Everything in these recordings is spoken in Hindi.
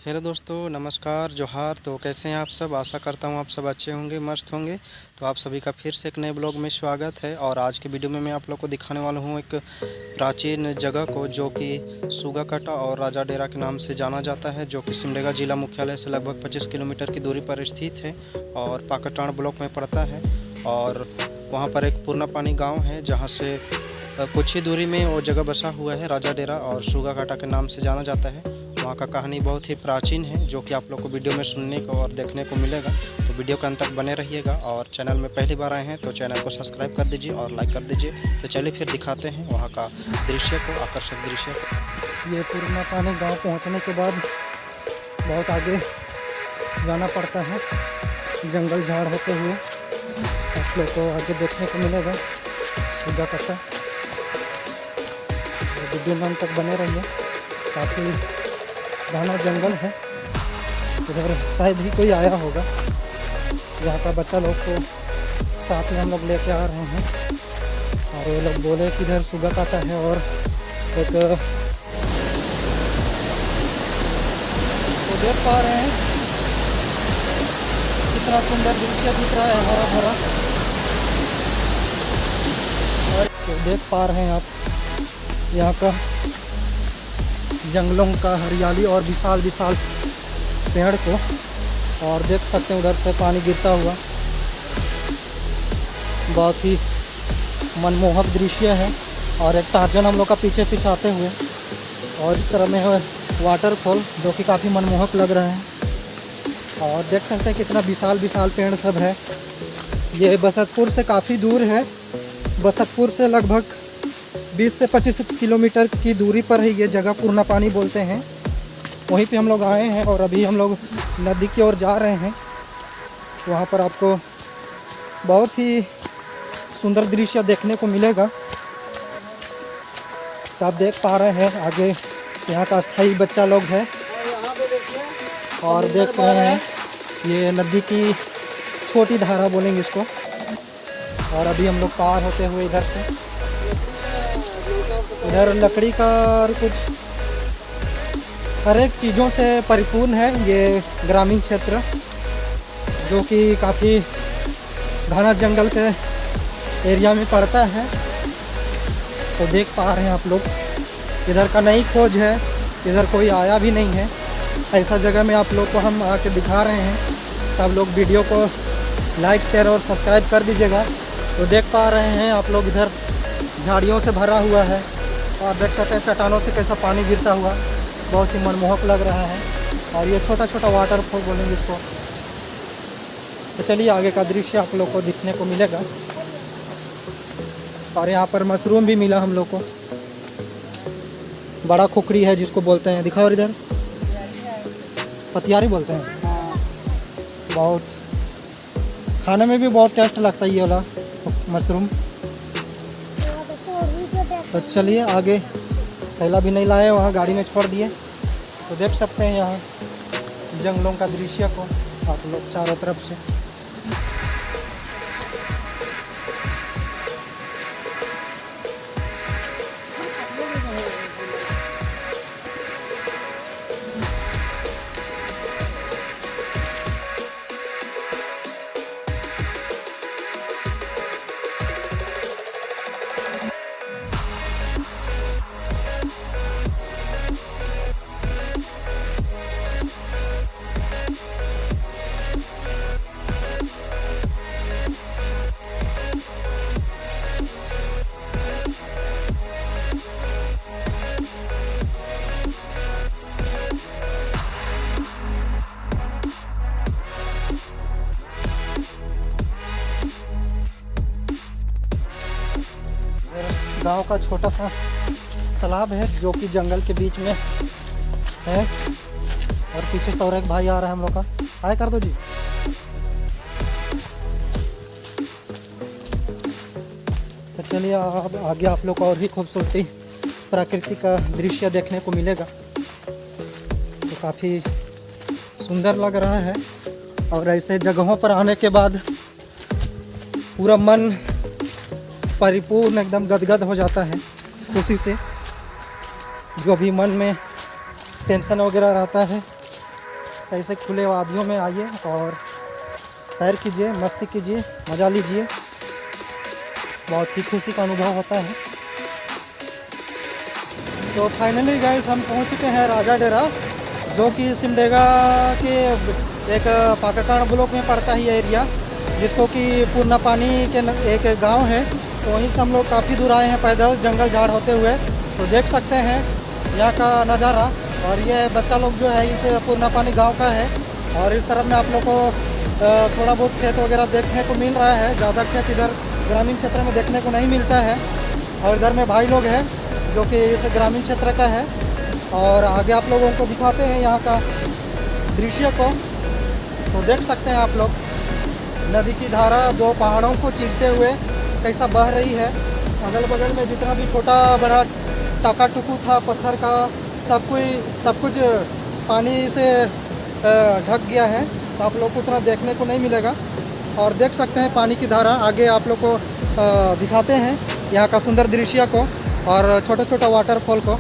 हेलो दोस्तों, नमस्कार, जोहार। तो कैसे हैं आप सब? आशा करता हूं आप सब अच्छे होंगे, मस्त होंगे। तो आप सभी का फिर से एक नए ब्लॉग में स्वागत है। और आज के वीडियो में मैं आप लोग को दिखाने वाला हूं एक प्राचीन जगह को, जो कि सुगाकाटा और राजा डेरा के नाम से जाना जाता है, जो कि सिमडेगा जिला मुख्यालय से लगभग 25 किलोमीटर की दूरी पर स्थित है और पाकटाण ब्लॉक में पड़ता है। और वहाँ पर एक पूर्णा पानी गाँव है, जहाँ से कुछ ही दूरी में वो जगह बसा हुआ है। राजा डेरा और सुगाकाटा के नाम से जाना जाता है। वहाँ का कहानी बहुत ही प्राचीन है, जो कि आप लोग को वीडियो में सुनने को और देखने को मिलेगा। तो वीडियो के अंत तक बने रहिएगा। और चैनल में पहली बार आए हैं तो चैनल को सब्सक्राइब कर दीजिए और लाइक कर दीजिए। तो चलिए फिर दिखाते हैं वहाँ का दृश्य को, आकर्षक दृश्य को। ये पूर्णा पानी गाँव पहुँचने के बाद बहुत आगे जाना पड़ता है, जंगल झाड़ होते हुए। आप लोग को आगे देखने को मिलेगा सुगाकाटा। वीडियो में अंत तक बने रहिए। काफ़ी घना जंगल है। इधर शायद ही कोई आया होगा। यहाँ का बच्चा लोग को साथ में हम लोग लेके आ रहे हैं। और वो लोग बोले कि इधर सुगाकाटा है। और एक तो देख पा रहे हैं कितना सुंदर दृश्य दिख रहा है, हरा भरा। और तो देख पा रहे हैं आप यहाँ का जंगलों का हरियाली और विशाल विशाल पेड़ को। और देख सकते हैं उधर से पानी गिरता हुआ। बहुत ही मनमोहक दृश्य है। और एक टार्जन हम लोग का पीछे पीछे आते हुए। और इस तरह में है वाटरफॉल, जो कि काफ़ी मनमोहक लग रहा है। और देख सकते हैं कितना विशाल विशाल पेड़ सब है। ये बसंतपुर से काफ़ी दूर है। बसंतपुर से लगभग 20 से 25 किलोमीटर की दूरी पर है ये जगह। पूर्णा पानी बोलते हैं। वहीं पे हम लोग आए हैं और अभी हम लोग नदी की ओर जा रहे हैं। वहाँ पर आपको बहुत ही सुंदर दृश्य देखने को मिलेगा। तो आप देख पा रहे हैं आगे यहाँ का स्थायी बच्चा लोग है। और देख रहे हैं ये नदी की छोटी धारा बोलेंगे इसको। और अभी हम लोग पार होते हुए इधर से, इधर लकड़ी का और कुछ हर एक चीज़ों से परिपूर्ण है ये ग्रामीण क्षेत्र, जो कि काफ़ी घना जंगल के एरिया में पड़ता है। तो देख पा रहे हैं आप लोग, इधर का नई खोज है। इधर कोई आया भी नहीं है। ऐसा जगह में आप लोग को हम आके दिखा रहे हैं। सब लोग वीडियो को लाइक, शेयर और सब्सक्राइब कर दीजिएगा। तो देख पा रहे हैं आप लोग, इधर झाड़ियों से भरा हुआ है। और देख सकते हैं चट्टानों से कैसा पानी गिरता हुआ, बहुत ही मनमोहक लग रहा है। और ये छोटा छोटा वाटरफॉल बोलेंगे इसको। तो चलिए आगे का दृश्य आप लोग को दिखने को मिलेगा। और यहाँ पर मशरूम भी मिला हम लोग को। बड़ा खुखड़ी है जिसको बोलते हैं, दिखाओ इधर, पतियारी बोलते हैं। बहुत खाने में भी बहुत टेस्ट लगता है ये वाला मशरूम। तो चलिए आगे, पहला भी नहीं लाए, वहाँ गाड़ी में छोड़ दिए। तो देख सकते हैं यहाँ जंगलों का दृश्य को आप लोग चारों तरफ से। गांव का छोटा सा तालाब है, जो कि जंगल के बीच में है। और पीछे से और एक भाई आ रहा है हम लोग का। हाय कर दो जी। तो चलिए आगे आप लोग को और भी खूबसूरती प्रकृति का दृश्य देखने को मिलेगा। तो काफ़ी सुंदर लग रहा है। और ऐसे जगहों पर आने के बाद पूरा मन परिपूर्ण एकदम गदगद हो जाता है खुशी से। जो भी मन में टेंशन वगैरह रहता है ऐसे खुले वादियों में आइए और सैर कीजिए, मस्ती कीजिए, मज़ा लीजिए। बहुत ही खुशी का अनुभव होता है। तो फाइनली गाइस हम पहुंच चुके हैं राजा डेरा, जो कि सिमडेगा के एक पाकरकांड ब्लॉक में पड़ता है ये एरिया, जिसको कि पूर्णा पानी के एक गांव है। तो वहीं से हम लोग काफ़ी दूर आए हैं पैदल, जंगल झाड़ होते हुए। तो देख सकते हैं यहाँ का नज़ारा। और ये बच्चा लोग जो है इस पूर्णा पानी गाँव का है। और इस तरफ में आप लोग को थोड़ा बहुत खेत वगैरह देखने को मिल रहा है। ज़्यादा खेत इधर ग्रामीण क्षेत्र में देखने को नहीं मिलता है। और इधर में भाई लोग हैं जो कि इस ग्रामीण क्षेत्र का है। और आगे आप लोगों को दिखाते हैं यहाँ का दृश्य को। तो देख सकते हैं आप लोग नदी की धारा दो पहाड़ों को चीरते हुए कैसा बह रही है। अगल बगल में जितना भी छोटा बड़ा टाका टुकू था पत्थर का, सब कुछ पानी से ढक गया है। तो आप लोग को उतना देखने को नहीं मिलेगा। और देख सकते हैं पानी की धारा। आगे आप लोग को दिखाते हैं यहाँ का सुंदर दृश्य को और छोटा छोटा वाटरफॉल को।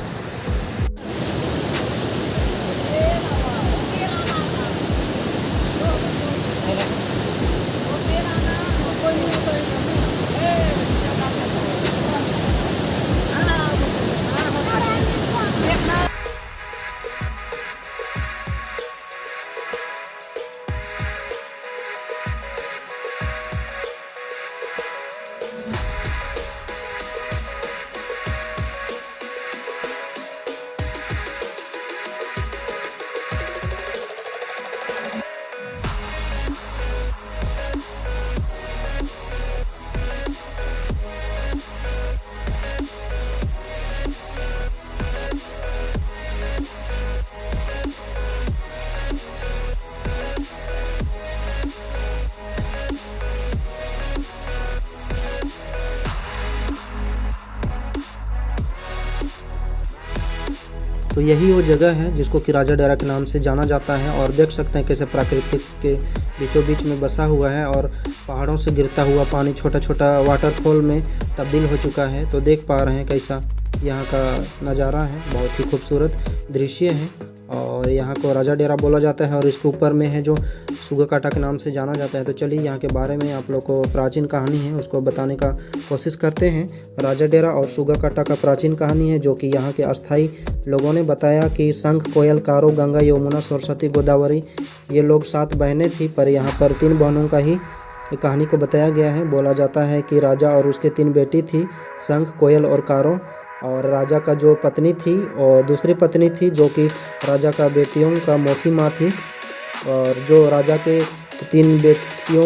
तो यही वो जगह है जिसको कि राजा डेरा के नाम से जाना जाता है। और देख सकते हैं कैसे प्राकृतिक के बीचों बीच में बसा हुआ है और पहाड़ों से गिरता हुआ पानी छोटा छोटा वाटरफॉल में तब्दील हो चुका है। तो देख पा रहे हैं कैसा यहाँ का नज़ारा है। बहुत ही खूबसूरत दृश्य है। और यहाँ को राजा डेरा बोला जाता है। और इसके ऊपर में है जो सुगा काटा के नाम से जाना जाता है। तो चलिए यहाँ के बारे में आप लोग को प्राचीन कहानी है उसको बताने का कोशिश करते हैं। राजा डेरा और सुगा काटा का प्राचीन कहानी है जो कि यहाँ के अस्थाई लोगों ने बताया कि शंख, कोयल, कारो, गंगा, यमुना, सरस्वती, गोदावरी ये लोग 7 बहनें थी, पर यहाँ पर 3 बहनों का ही कहानी को बताया गया है। बोला जाता है कि राजा और उसके 3 बेटी थी, शंख, कोयल और कारो। और राजा का जो पत्नी थी और दूसरी पत्नी थी जो कि राजा का बेटियों का मौसी माँ थी। और जो राजा के 3 बेटियों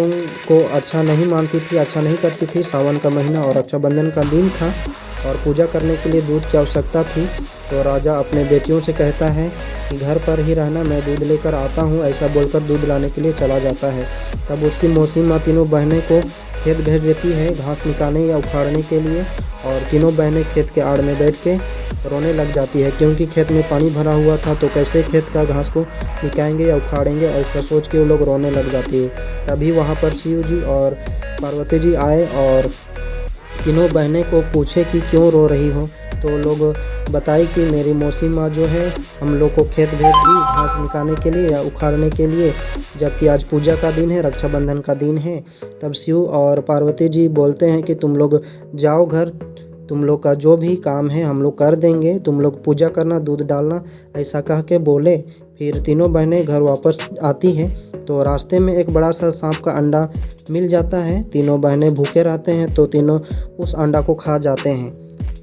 को अच्छा नहीं मानती थी, अच्छा नहीं करती थी। सावन का महीना और रक्षाबंधन का दिन था और पूजा करने के लिए दूध की आवश्यकता थी। तो राजा अपने बेटियों से कहता है कि घर पर ही रहना, मैं दूध लेकर आता हूँ। ऐसा बोलकर दूध लाने के लिए चला जाता है। तब उसकी मौसी माँ तीनों बहनें को खेत भेज देती है घास निकालने या उखाड़ने के लिए। और तीनों बहनें खेत के आड़ में बैठ के रोने लग जाती है, क्योंकि खेत में पानी भरा हुआ था। तो कैसे खेत का घास को निकालेंगे या उखाड़ेंगे, ऐसा सोच के वो लोग रोने लग जाती है। तभी वहाँ पर शिव जी और पार्वती जी आए और तीनों बहनें को पूछे कि क्यों रो रही हो। तो लोग बताई कि मेरी मौसी माँ जो है हम लोग को खेत भेज दी घास निकालने के लिए या उखाड़ने के लिए, जबकि आज पूजा का दिन है, रक्षाबंधन का दिन है। तब शिव और पार्वती जी बोलते हैं कि तुम लोग जाओ घर, तुम लोग का जो भी काम है हम लोग कर देंगे, तुम लोग पूजा करना, दूध डालना, ऐसा कह के बोले। फिर तीनों बहनें घर वापस आती हैं तो रास्ते में एक बड़ा सा सांप का अंडा मिल जाता है। तीनों बहनें भूखे रहते हैं तो तीनों उस अंडा को खा जाते हैं।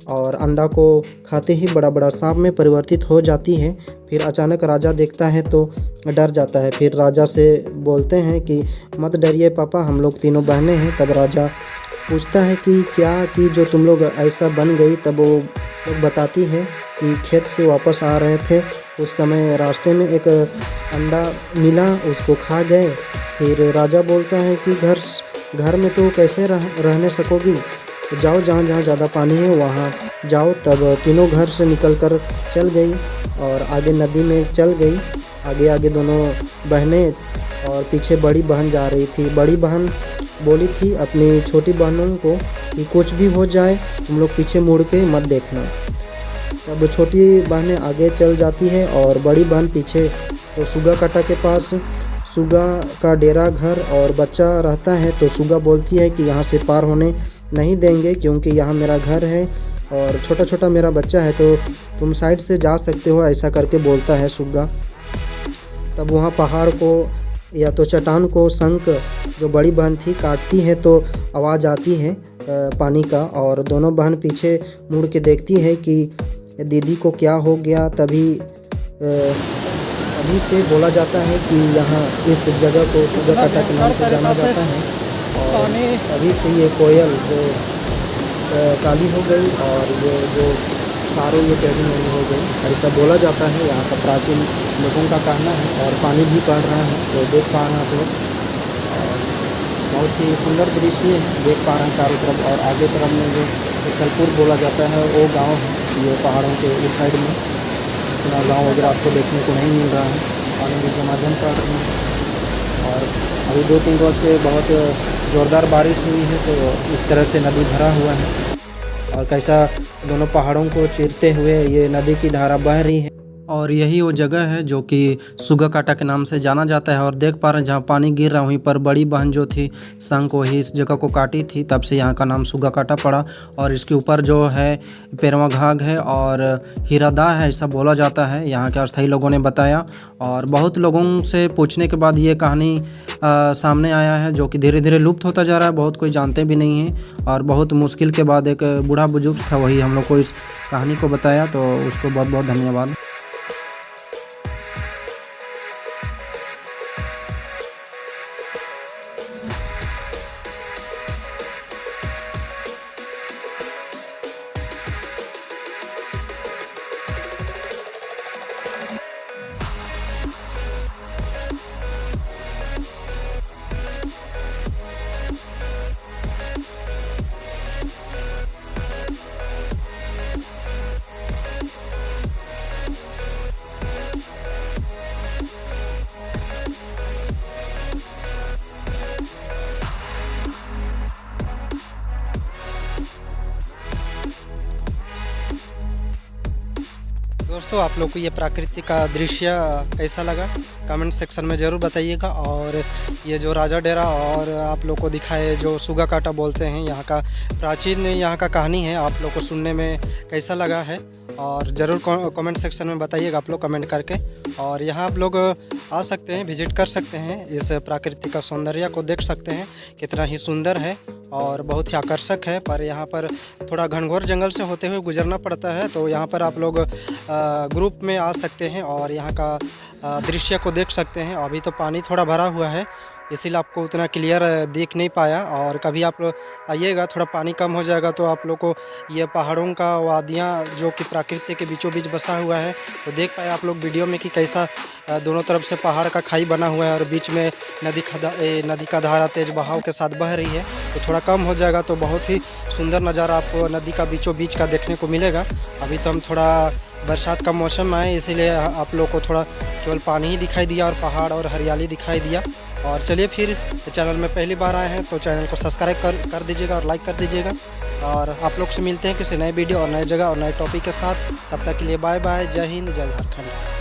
और अंडा को खाते ही बड़ा बड़ा सांप में परिवर्तित हो जाती है। फिर अचानक राजा देखता है तो डर जाता है। फिर राजा से बोलते हैं कि मत डरिए पापा, हम लोग तीनों बहनें हैं। तब राजा पूछता है कि क्या कि जो तुम लोग ऐसा बन गई। तब वो लोग बताती है कि खेत से वापस आ रहे थे, उस समय रास्ते में एक अंडा मिला, उसको खा गए। फिर राजा बोलता है कि घर में तो कैसे रहने सकोगी, तो जाओ जहाँ ज़्यादा पानी है वहाँ जाओ। तब तीनों घर से निकलकर चल गई और आगे नदी में चल गई। आगे आगे दोनों बहनें और पीछे बड़ी बहन जा रही थी। बड़ी बहन बोली थी अपनी छोटी बहनों को कि कुछ भी हो जाए तुम लोग पीछे मुड़ के मत देखना। तब छोटी बहनें आगे चल जाती है और बड़ी बहन पीछे तो सुगा काटा के पास सुगा का डेरा घर और बच्चा रहता है। तो सुगा बोलती है कि यहाँ से पार होने नहीं देंगे क्योंकि यहाँ मेरा घर है और छोटा छोटा मेरा बच्चा है, तो तुम साइड से जा सकते हो, ऐसा करके बोलता है सुगा। तब वहाँ पहाड़ को या तो चट्टान को शंख जो बड़ी बहन थी काटती है, तो आवाज़ आती है पानी का, और दोनों बहन पीछे मुड़ के देखती है कि दीदी को क्या हो गया। तभी से बोला जाता है कि यहाँ इस जगह को सुगा काटा के नाम से जाना जाता है। और अभी से ये कोयल जो काली हो गई और ये जो तारों ये टेढ़ी मेढ़ी हो गई, ऐसा बोला जाता है। यहाँ का प्राचीन लोगों का कहना है। और पानी भी पड़ रहा है, तो देख पा रहे हैं आप लोग, बहुत ही सुंदर दृश्य है, देख पा रहे हैं चारों तरफ। और आगे तरफ में जो इसलपुर बोला जाता है वो गांव है, ये पहाड़ों के उस साइड में इतना गांव वगैरह आपको देखने को नहीं मिल रहा है। पानी भी झमाझम पड़ रही है और अभी 2-3 रोज से बहुत ज़ोरदार बारिश हुई है, तो इस तरह से नदी भरा हुआ है। और कैसा दोनों पहाड़ों को चीरते हुए ये नदी की धारा बह रही है। और यही वो जगह है जो कि सुगा काटा के नाम से जाना जाता है। और देख पा रहे हैं जहाँ पानी गिर रहा वहीं पर बड़ी बहन जो थी शंख वही इस जगह को काटी थी, तब से यहाँ का नाम सुगा काटा पड़ा। और इसके ऊपर जो है पेरवा घाघ है और हीरादा है, ऐसा बोला जाता है, यहाँ के अस्थायी लोगों ने बताया। और बहुत लोगों से पूछने के बाद ये कहानी सामने आया है जो कि धीरे धीरे लुप्त होता जा रहा है, बहुत कोई जानते भी नहीं है। और बहुत मुश्किल के बाद एक बूढ़ा बुजुर्ग था, वही हम लोग को इस कहानी को बताया, तो उसको बहुत बहुत धन्यवाद। दोस्तों आप लोग को ये प्राकृतिक का दृश्य कैसा लगा कमेंट सेक्शन में ज़रूर बताइएगा। और ये जो राजा डेरा और आप लोग को दिखाए जो सुगा काटा बोलते हैं, यहाँ का प्राचीन यहाँ का कहानी है, आप लोग को सुनने में कैसा लगा है और ज़रूर कमेंट सेक्शन में बताइएगा आप लोग कमेंट करके। और यहाँ आप लोग आ सकते हैं, विजिट कर सकते हैं, इस प्राकृतिक का सौंदर्य को देख सकते हैं, कितना ही सुंदर है और बहुत ही आकर्षक है। पर यहाँ पर थोड़ा घनघोर जंगल से होते हुए गुजरना पड़ता है, तो यहाँ पर आप लोग ग्रुप में आ सकते हैं और यहाँ का दृश्य को देख सकते हैं। अभी तो पानी थोड़ा भरा हुआ है, इसीलिए आपको उतना क्लियर देख नहीं पाया। और कभी आप आइएगा, थोड़ा पानी कम हो जाएगा तो आप लोग को ये पहाड़ों का वादियाँ जो कि प्रकृति के बीचों बीच बसा हुआ है, तो देख पाए आप लोग वीडियो में कि कैसा दोनों तरफ से पहाड़ का खाई बना हुआ है और बीच में नदी का धारा तेज बहाव के साथ बह रही है। तो थोड़ा कम हो जाएगा तो बहुत ही सुंदर नज़ारा आपको नदी का बीचों बीच का देखने को मिलेगा। अभी तो हम थोड़ा बरसात का मौसम में आए, इसीलिए आप लोग को थोड़ा केवल पानी ही दिखाई दिया और पहाड़ और हरियाली दिखाई दिया। और चलिए फिर चैनल में पहली बार आए हैं तो चैनल को सब्सक्राइब कर दीजिएगा और लाइक कर दीजिएगा। और आप लोग से मिलते हैं किसी नए वीडियो और नए जगह और नए टॉपिक के साथ। तब तक के लिए बाय बाय, जय हिंद, जय झारखंड।